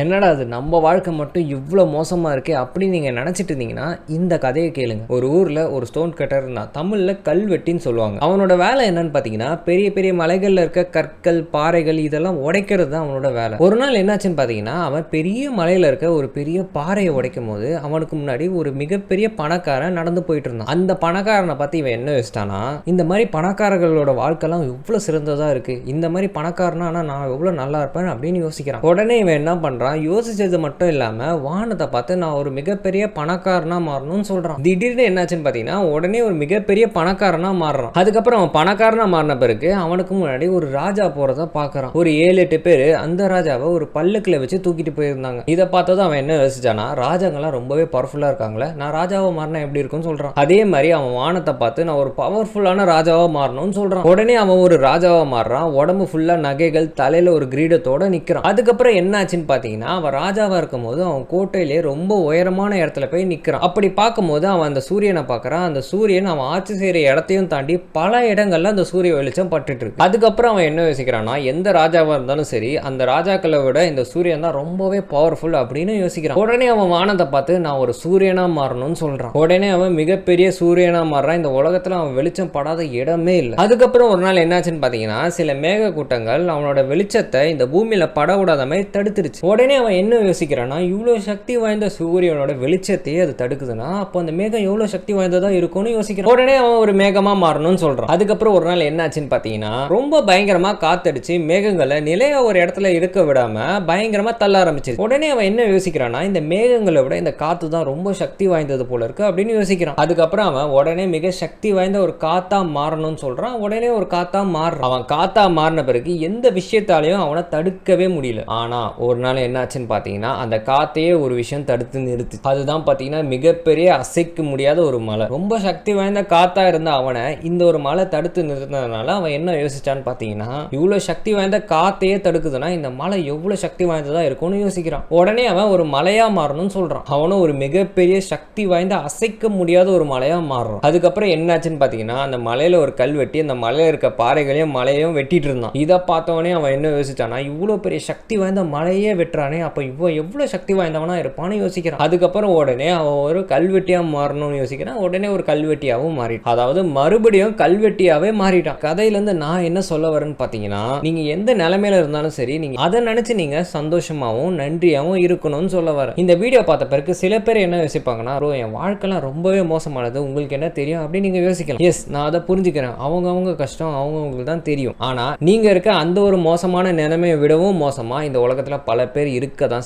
என்னடா அது நம்ம வாழ்க்கை மட்டும் இவ்வளோ மோசமாக இருக்கே அப்படின்னு நீங்கள் நினச்சிட்டு இருந்தீங்கன்னா இந்த கதையை கேளுங்க. ஒரு ஊரில் ஒரு ஸ்டோன் கட்டர் இருந்தான். தமிழில் கல்வெட்டின்னு சொல்லுவாங்க. அவனோட வேலை என்னன்னு பார்த்தீங்கன்னா பெரிய பெரிய மலைகளில் இருக்க கற்கள் பாறைகள் இதெல்லாம் உடைக்கிறது தான் அவனோட வேலை. ஒரு நாள் என்னாச்சுன்னு பார்த்தீங்கன்னா அவன் பெரிய மலையில் இருக்க ஒரு பெரிய பாறையை உடைக்கும் போது அவனுக்கு முன்னாடி ஒரு மிகப்பெரிய பணக்காரன் நடந்து போயிட்டு இருந்தான். அந்த பணக்காரனை பார்த்து இவன் என்ன யோசிச்சானா, இந்த மாதிரி பணக்காரர்களோட வாழ்க்கைலாம் எவ்வளோ சிறந்ததாக இருக்குது, இந்த மாதிரி பணக்காரனா ஆனால் நான் எவ்வளோ நல்லா இருப்பேன் அப்படின்னு யோசிக்கிறான். உடனே இவன் என்ன பண்ணுறான், யோசிச்சது மட்டும் இல்லாம வானத்தை பார்த்து நான் ஒரு மிகப்பெரிய பணக்காரனா மாறணும்னு சொல்றான். திடீர்னு என்னாச்சுன்னு பாத்தீங்கன்னா உடனே ஒரு மிகப்பெரிய பணக்காரனா மாறுறான். அதுக்கப்புறம் அவன் பணக்காரனா மாறின பிறகு அவனுக்கு முன்னாடி ஒரு ராஜா போறத பாக்குறான். ஒரு 7-8 பேர் அந்த ராஜாவை ஒரு பல்லக்குல வச்சு தூக்கிட்டு போயிருந்தாங்க. இதை பார்த்ததும் அவன் என்ன யோசிச்சானா, ராஜாங்கெல்லாம் ரொம்பவே பவர்ஃபுல்லா இருக்காங்களே, நான் ராஜாவா மாறினா எப்படி இருக்கும்னு சொல்றான். அதே மாதிரி அவன் வானத்தை பார்த்து நான் ஒரு பவர்ஃபுல்லான ராஜாவா மாறணும்னு சொல்றான். உடனே அவன் ஒரு ராஜாவா மாறுறான். உடம்பு ஃபுல்லா நகைகள், தலையில ஒரு கிரீடத்தோட நிக்கிறான். அதுக்கப்புறம் என்னாச்சுன்னு பாத்தீங்கன்னா அவன் ராஜாவா இருக்கும் போது அவன் கோட்டையிலே ரொம்ப உயரமான இடத்துல போய் நிக்கிறான். அப்படி பார்க்கும்போது அவன் அந்த சூரியனை பார்க்கறான். அந்த சூரியன் அவன் ஆட்சி செய்யற இடத்தையும் தாண்டி பல இடங்கள்ல அந்த சூரிய வெளிச்சம் பட்டுட்டு இருக்கு. அதுக்கப்புறம் அவன் என்ன யோசிக்கிறான்னா, எந்த ராஜாவா இருந்தாலும் சரி அந்த ராஜாக்களை விட இந்த சூரியன் தான் ரொம்பவே பவர்ஃபுல் அப்படின்னு யோசிக்கிறான். உடனே அவன் வானத்தை பார்த்து நான் ஒரு சூரியனா மாறணும்னு சொல்றான். உடனே அவன் மிகப்பெரிய சூரியனா மாறுறான். இந்த உலகத்துல அவன் வெளிச்சம் படாத இடமே இல்லை. அதுக்கப்புறம் ஒரு நாள் என்னாச்சுன்னு பாத்தீங்கன்னா சில மேக கூட்டங்கள் அவனோட வெளிச்சத்தை இந்த பூமியில படவிடாத மாதிரி தடுத்துருச்சு. உடனே அவன் என்ன யோசிக்கிறான்னா, இவ்வளோ சக்தி வாய்ந்த சூரியனோட வெளிச்சத்தையே அது தடுக்குதுன்னா அப்போ அந்த மேகம் எவ்வளோ சக்தி வாய்ந்ததா இருக்கும்னு யோசிக்கிறான். உடனே அவன் ஒரு மேகமா மாறணும்னு சொல்றான். அதுக்கப்புறம் ஒரு நாள் என்னாச்சுன்னு பாத்தீங்கன்னா ரொம்ப பயங்கரமா காத்தடிச்சு மேகங்களை நிலையா ஒரு இடத்துல இருக்க விடாம பயங்கரமா தள்ள ஆரம்பிச்சிருச்சு. உடனே அவன் என்ன யோசிக்கிறான்னா, இந்த மேகங்களை விட இந்த காத்து தான் ரொம்ப சக்தி வாய்ந்தது போல இருக்கு அப்படின்னு யோசிக்கிறான். அதுக்கப்புறம் அவன் உடனே மிக சக்தி வாய்ந்த ஒரு காத்தா மாறணும்னு சொல்றான். உடனே ஒரு காத்தா மாறுறான். அவன் காத்தா மாறின பிறகு எந்த விஷயத்தாலையும் அவனை தடுக்கவே முடியல. ஆனா ஒரு நாள் என்னாச்சுன்னு பாத்தீங்கன்னா அந்த காத்தையே ஒரு விஷயம் தடுத்து நிறுத்து. அதுதான் பாத்தீங்கன்னா மிகப்பெரிய அசைக்க முடியாத ஒரு மலை. ரொம்ப சக்தி வாய்ந்த காத்தா இருந்த அவனை இந்த ஒரு மலை தடுத்து நிறுத்தினதுனால அவன் என்ன யோசிச்சான்னு பாத்தீங்கன்னா, இவ்வளவு சக்தி வாய்ந்த காத்தையே தடுக்குதுன்னா இந்த மலை எவ்வளவு சக்தி வாய்ந்ததா இருக்கும்னு யோசிக்கிறான். உடனே அவன் ஒரு மலையா மாறணும்னு சொல்றான். அவனும் ஒரு மிகப்பெரிய சக்தி வாய்ந்த அசைக்க முடியாத ஒரு மலையா மாறுறான். அதுக்கப்புறம் என்னாச்சுன்னு பாத்தீங்கன்னா அந்த மலையில ஒரு கல் வெட்டி அந்த மலையில இருக்க பாறைகளையும் மலையையும் வெட்டிட்டு இருந்தான். இதை பார்த்தவனே அவன் என்ன யோசிச்சானா, இவ்வளவு பெரிய சக்தி வாய்ந்த மலையே வெட்டுறானே, அப்ப இவன் எவ்வளவு சக்தி வாய்ந்தவனா இருப்பான்னு யோசிக்கிறான். அதுக்கப்புறம் உடனே அவன் ஒரு கல்வெட்டியா மாறணும்னு யோசிக்கிறான். உடனே ஒரு கல்வெட்டியாவும் மாறிட்டான். அதாவது மறுபடியும் கல்வெட்டியாவே மாறிட்டான். கதையில இருந்து நான் என்ன சொல்ல வரேன்னு பாத்தீங்கன்னா, நீங்க எந்த நிலைமையில இருந்தாலும் சரி நீங்க அதை நினைச்சு நீங்க சந்தோஷமாவும் நன்றியாவும் இருக்கணும்னு சொல்ல வரேன். இந்த வீடியோ பார்த்த பிறகு சில பேர் என்ன யோசிப்பாங்கன்னா, என் வாழ்க்கைலாம் ரொம்பவே மோசமானது, உங்களுக்கு என்ன தெரியும் அப்படின்னு நீங்க யோசிக்கலாம். எஸ், நான் அதை புரிஞ்சுக்கிறேன். அவங்க கஷ்டம் அவங்களுக்கு தான் தெரியும். ஆனா நீங்க இருக்க அந்த ஒரு மோசமான நிலைமையை விடவும் மோசமா இந்த உலகத்துல பல பேர் இருக்க தான் செய்யும்.